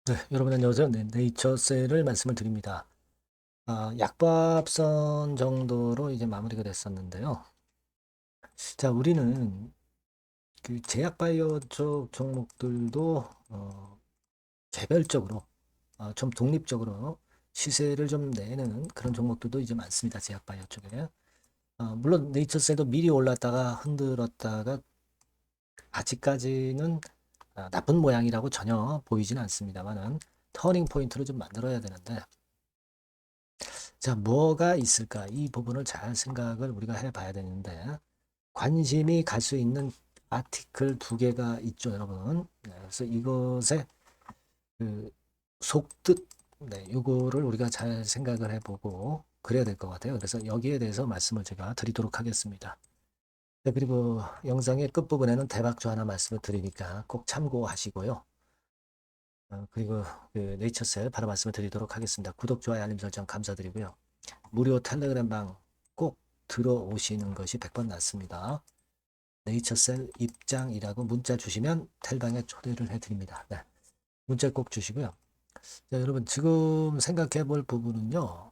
네, 여러분 안녕하세요. 네, 네이처셀을 말씀을 드립니다. 약밥선 정도로 이제 마무리가 됐었는데요. 자, 우리는 그 제약바이오 쪽 종목들도 개별적으로 좀 독립적으로 시세를 좀 내는 그런 종목들도 이제 많습니다. 제약바이오 쪽에. 물론 네이처셀도 미리 올랐다가 흔들었다가 아직까지는 나쁜 모양이라고 전혀 보이지는 않습니다만은 터닝 포인트를 좀 만들어야 되는데 자, 뭐가 있을까? 이 부분을 잘 생각을 우리가 해봐야 되는데, 관심이 갈 수 있는 아티클 두 개가 있죠, 여러분. 네, 그래서 이것의 그 속뜻, 네, 요거를 우리가 잘 생각을 해보고 그래야 될 것 같아요. 그래서 여기에 대해서 말씀을 제가 드리도록 하겠습니다. 네, 그리고 영상의 끝부분에는 대박조 하나 말씀을 드리니까 꼭 참고하시고요. 그리고 그 네이처셀 바로 말씀을 드리도록 하겠습니다. 구독, 좋아요, 알림 설정 감사드리고요. 무료 텔레그램방 꼭 들어오시는 것이 100번 낫습니다. 네이처셀 입장이라고 문자 주시면 텔방에 초대를 해드립니다. 네, 문자 꼭 주시고요. 자, 여러분 지금 생각해 볼 부분은요.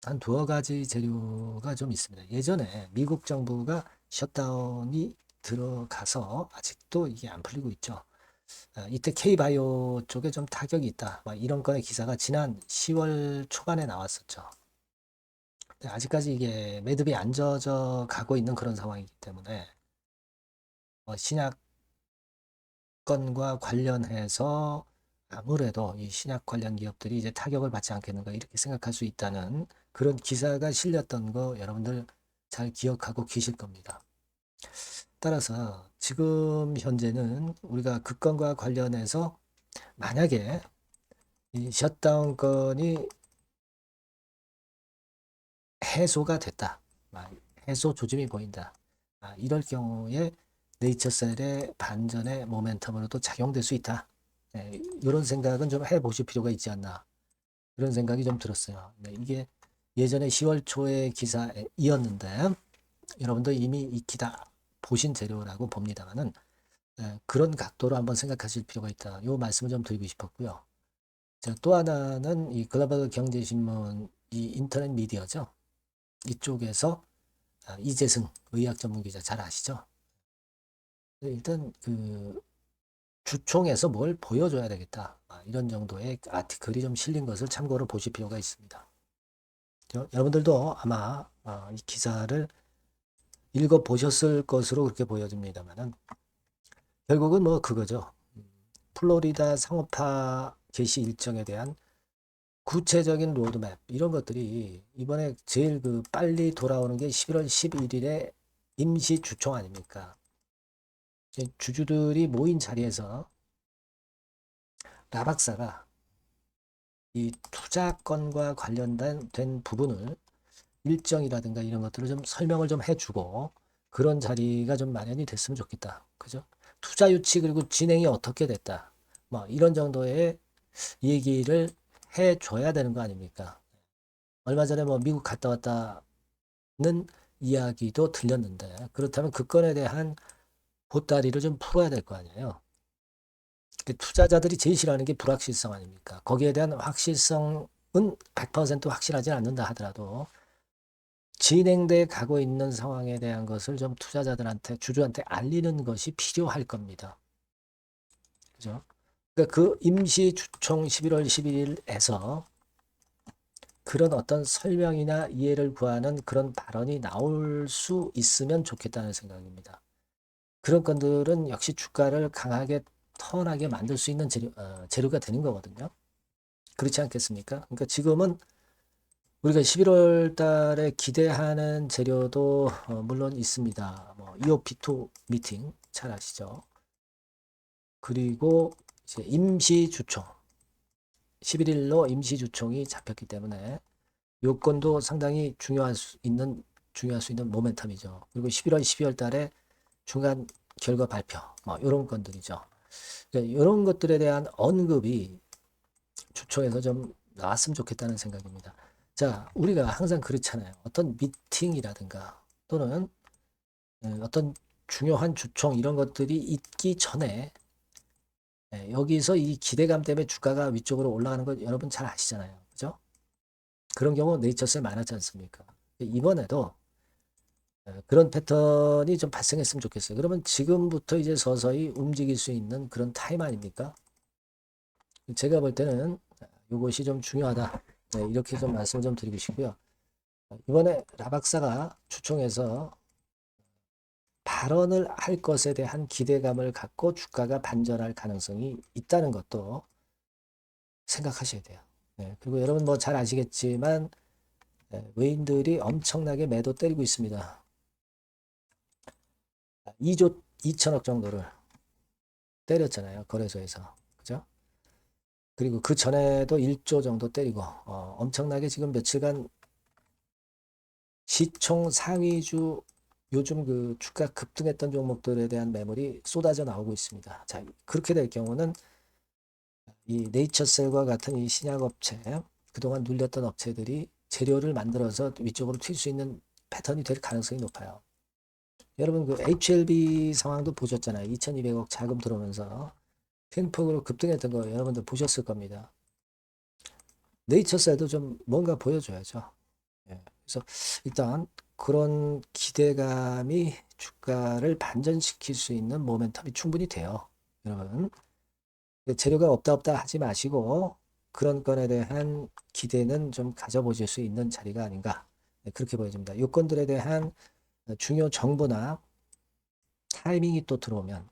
한 두어 가지 재료가 좀 있습니다. 예전에 미국 정부가 셧다운이 들어가서 아직도 이게 안 풀리고 있죠. 이때 K바이오 쪽에 좀 타격이 있다. 막 이런 건의 기사가 지난 10월 초반에 나왔었죠. 아직까지 이게 매듭이 안 젖어 가고 있는 그런 상황이기 때문에 신약건과 관련해서 아무래도 이 신약 관련 기업들이 이제 타격을 받지 않겠는가 이렇게 생각할 수 있다는 그런 기사가 실렸던 거 여러분들 잘 기억하고 계실 겁니다. 따라서 지금 현재는 우리가 그 건과 관련해서 만약에 이 셧다운 건이 해소가 됐다. 해소 조짐이 보인다. 이럴 경우에 네이처셀의 반전의 모멘텀으로도 작용될 수 있다. 네, 이런 생각은 좀 해보실 필요가 있지 않나. 그런 생각이 좀 들었어요. 네, 이게 예전에 10월 초의 기사이었는데 여러분도 이미 익히다 보신 재료라고 봅니다만은 그런 각도로 한번 생각하실 필요가 있다. 이 말씀을 좀 드리고 싶었고요. 자, 또 하나는 이 글로벌 경제신문 이 인터넷 미디어죠. 이쪽에서 이재승 의학 전문 기자 잘 아시죠? 일단 그 주총에서 뭘 보여줘야 되겠다. 이런 정도의 아티클이 좀 실린 것을 참고로 보실 필요가 있습니다. 여러분들도 아마 이 기사를 읽어 보셨을 것으로 그렇게 보여집니다만은 결국은 뭐 그거죠. 플로리다 상업화 개시 일정에 대한 구체적인 로드맵 이런 것들이 이번에 제일 그 빨리 돌아오는 게 11월 11일에 임시 주총 아닙니까? 주주들이 모인 자리에서 라 박사가 이 투자건과 관련된 부분을 일정이라든가 이런 것들을 좀 설명을 좀 해주고 그런 자리가 좀 마련이 됐으면 좋겠다. 그죠? 투자 유치 그리고 진행이 어떻게 됐다. 뭐 이런 정도의 얘기를 해줘야 되는 거 아닙니까? 얼마 전에 뭐 미국 갔다 왔다는 이야기도 들렸는데 그렇다면 그 건에 대한 보따리를 좀 풀어야 될 거 아니에요. 투자자들이 제일 싫어하는 게 불확실성 아닙니까? 거기에 대한 확실성은 100% 확실하지 않는다 하더라도 진행돼 가고 있는 상황에 대한 것을 좀 투자자들한테, 주주한테 알리는 것이 필요할 겁니다. 그죠? 그러니까 그 임시 주총 11월 11일에서 그런 어떤 설명이나 이해를 구하는 그런 발언이 나올 수 있으면 좋겠다는 생각입니다. 그런 건들은 역시 주가를 강하게 턴하게 만들 수 있는 재료가 되는 거거든요. 그렇지 않겠습니까? 그러니까 지금은 우리가 11월 달에 기대하는 재료도 물론 있습니다. 뭐 EOP2 미팅 잘 아시죠? 그리고 이제 임시 주총 11일로 임시 주총이 잡혔기 때문에 요건도 상당히 중요할 수 있는 모멘텀이죠. 그리고 11월, 12월 달에 중간 결과 발표 뭐 이런 건들이죠. 그러니까 이런 것들에 대한 언급이 주총에서 좀 나왔으면 좋겠다는 생각입니다. 자, 우리가 항상 그렇잖아요. 어떤 미팅이라든가 또는 어떤 중요한 주총 이런 것들이 있기 전에 여기서 이 기대감 때문에 주가가 위쪽으로 올라가는 거 여러분 잘 아시잖아요. 그죠? 그런 경우 네이처셀 많았지 않습니까? 이번에도 그런 패턴이 좀 발생했으면 좋겠어요. 그러면 지금부터 이제 서서히 움직일 수 있는 그런 타임 아닙니까? 제가 볼 때는 이것이 좀 중요하다. 네, 이렇게 좀 말씀을 좀 드리고 싶고요. 이번에 라박사가 주총에서 발언을 할 것에 대한 기대감을 갖고 주가가 반전할 가능성이 있다는 것도 생각하셔야 돼요. 네, 그리고 여러분 뭐 잘 아시겠지만 외인들이 엄청나게 매도 때리고 있습니다. 2조 2천억 정도를 때렸잖아요. 거래소에서. 그죠? 그리고 그 전에도 1조 정도 때리고 엄청나게 지금 며칠간 시총 상위주 요즘 그 주가 급등했던 종목들에 대한 매물이 쏟아져 나오고 있습니다. 자, 그렇게 될 경우는 이 네이처셀과 같은 이 신약업체, 그동안 눌렸던 업체들이 재료를 만들어서 위쪽으로 튈 수 있는 패턴이 될 가능성이 높아요. 여러분 그 HLB 상황도 보셨잖아요. 2200억 자금 들어오면서 큰 폭으로 급등했던 거 여러분들 보셨을 겁니다. 네이처셀도 좀 뭔가 보여줘야죠. 예. 그래서 일단 그런 기대감이 주가를 반전시킬 수 있는 모멘텀이 충분히 돼요. 여러분 재료가 없다 하지 마시고 그런 건에 대한 기대는 좀 가져보실 수 있는 자리가 아닌가, 네, 그렇게 보여집니다. 요건들에 대한 중요 정보나 타이밍이 또 들어오면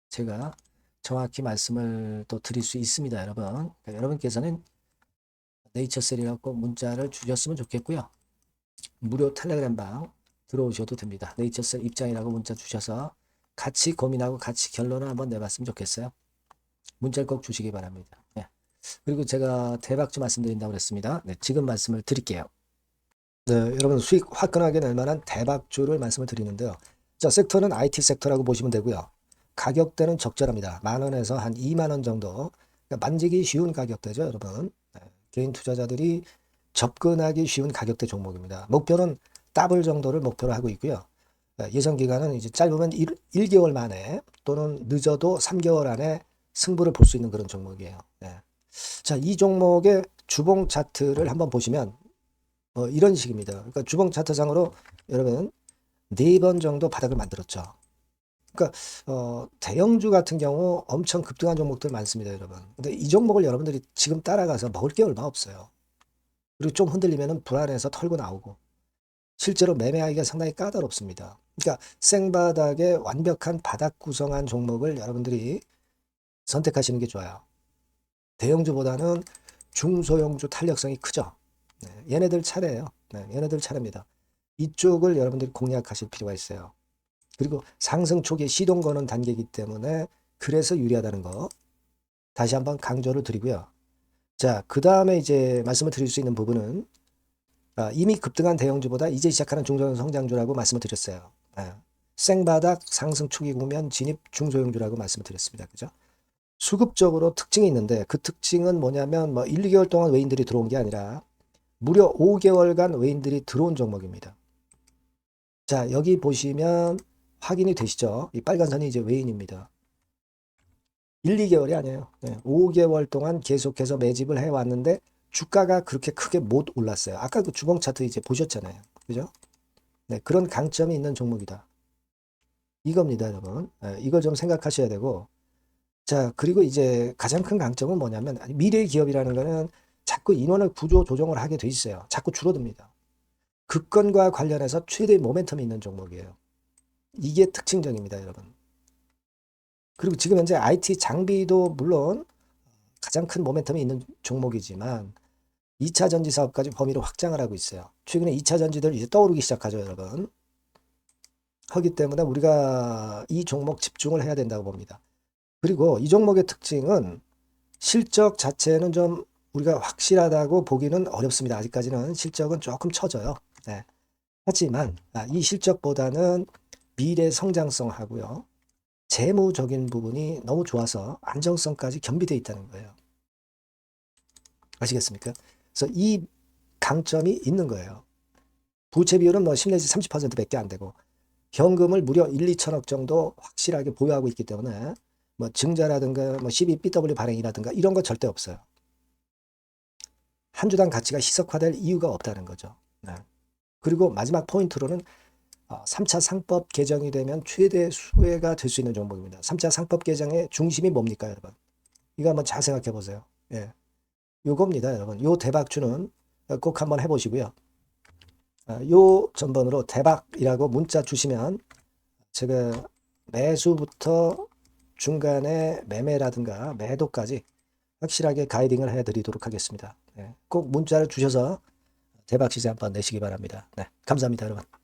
제가 정확히 말씀을 또 드릴 수 있습니다. 여러분 그러니까 여러분께서는 네이처셀이라고 문자를 주셨으면 좋겠고요. 무료 텔레그램방 들어오셔도 됩니다. 네이처셀 입장이라고 문자 주셔서 같이 고민하고 같이 결론을 한번 내봤으면 좋겠어요. 문자를 꼭 주시기 바랍니다. 네. 그리고 제가 대박주 말씀드린다고 그랬습니다. 네, 지금 말씀을 드릴게요. 네, 여러분 수익 화끈하게 낼 만한 대박주를 말씀을 드리는데요. 자, 섹터는 IT 섹터라고 보시면 되고요. 가격대는 적절합니다. 10,000원에서 한 20,000원 정도. 그러니까 만지기 쉬운 가격대죠, 여러분. 네, 개인 투자자들이 접근하기 쉬운 가격대 종목입니다. 목표는 더블 정도를 목표로 하고 있고요. 예상 기간은 이제 짧으면 1개월 만에 또는 늦어도 3개월 안에 승부를 볼 수 있는 그런 종목이에요. 네. 자, 이 종목의 주봉 차트를 한번 보시면 이런 식입니다. 그러니까 주봉 차트상으로 여러분 4번 정도 바닥을 만들었죠. 그러니까 대형주 같은 경우 엄청 급등한 종목들 많습니다, 여러분. 근데 이 종목을 여러분들이 지금 따라가서 먹을 게 얼마 없어요. 그리고 좀 흔들리면 불안해서 털고 나오고 실제로 매매하기가 상당히 까다롭습니다. 그러니까 생바닥에 완벽한 바닥 구성한 종목을 여러분들이 선택하시는 게 좋아요. 대형주보다는 중소형주 탄력성이 크죠. 네, 얘네들 차례예요. 네, 얘네들 차례입니다. 이쪽을 여러분들이 공략하실 필요가 있어요. 그리고 상승 초기에 시동 거는 단계이기 때문에 그래서 유리하다는 거 다시 한번 강조를 드리고요. 자, 그 다음에 이제 말씀을 드릴 수 있는 부분은 이미 급등한 대형주보다 이제 시작하는 중소형 성장주라고 말씀을 드렸어요. 생바닥 상승 초기 국면 진입 중소형주라고 말씀을 드렸습니다. 그죠? 수급적으로 특징이 있는데 그 특징은 뭐냐면 뭐 1, 2개월 동안 외인들이 들어온 게 아니라 무려 5개월간 외인들이 들어온 종목입니다. 자, 여기 보시면 확인이 되시죠? 이 빨간 선이 이제 외인입니다. 1, 2개월이 아니에요. 5개월 동안 계속해서 매집을 해왔는데 주가가 그렇게 크게 못 올랐어요. 아까 그 주봉 차트 이제 보셨잖아요. 그죠? 네, 그런 강점이 있는 종목이다. 이겁니다, 여러분. 이걸 좀 생각하셔야 되고. 자, 그리고 이제 가장 큰 강점은 뭐냐면 미래 기업이라는 거는 자꾸 인원을 구조 조정을 하게 돼 있어요. 자꾸 줄어듭니다. 급권과 관련해서 최대 모멘텀이 있는 종목이에요. 이게 특징적입니다, 여러분. 그리고 지금 현재 IT 장비도 물론 가장 큰 모멘텀이 있는 종목이지만 2차 전지 사업까지 범위를 확장을 하고 있어요. 최근에 2차 전지들 이제 떠오르기 시작하죠, 여러분. 하기 때문에 우리가 이 종목 집중을 해야 된다고 봅니다. 그리고 이 종목의 특징은 실적 자체는 좀 우리가 확실하다고 보기는 어렵습니다. 아직까지는 실적은 조금 처져요. 네. 하지만 이 실적보다는 미래 성장성하고요. 재무적인 부분이 너무 좋아서 안정성까지 겸비되어 있다는 거예요. 아시겠습니까? 그래서 이 강점이 있는 거예요. 부채 비율은 뭐 10 내지 30%밖에 안 되고 현금을 무려 1, 2천억 정도 확실하게 보유하고 있기 때문에 뭐 증자라든가 뭐 12BW 발행이라든가 이런 거 절대 없어요. 한 주당 가치가 희석화될 이유가 없다는 거죠. 네. 그리고 마지막 포인트로는 3차 상법 개정이 되면 최대 수혜가 될 수 있는 종목입니다. 3차 상법 개정의 중심이 뭡니까, 여러분? 이거 한번 잘 생각해 보세요. 예. 요겁니다, 여러분. 요 대박주는 꼭 한번 해보시고요. 요 전번으로 대박이라고 문자 주시면 제가 매수부터 중간에 매매라든가 매도까지 확실하게 가이딩을 해드리도록 하겠습니다. 꼭 문자를 주셔서 대박 시세 한번 내시기 바랍니다. 네, 감사합니다, 여러분.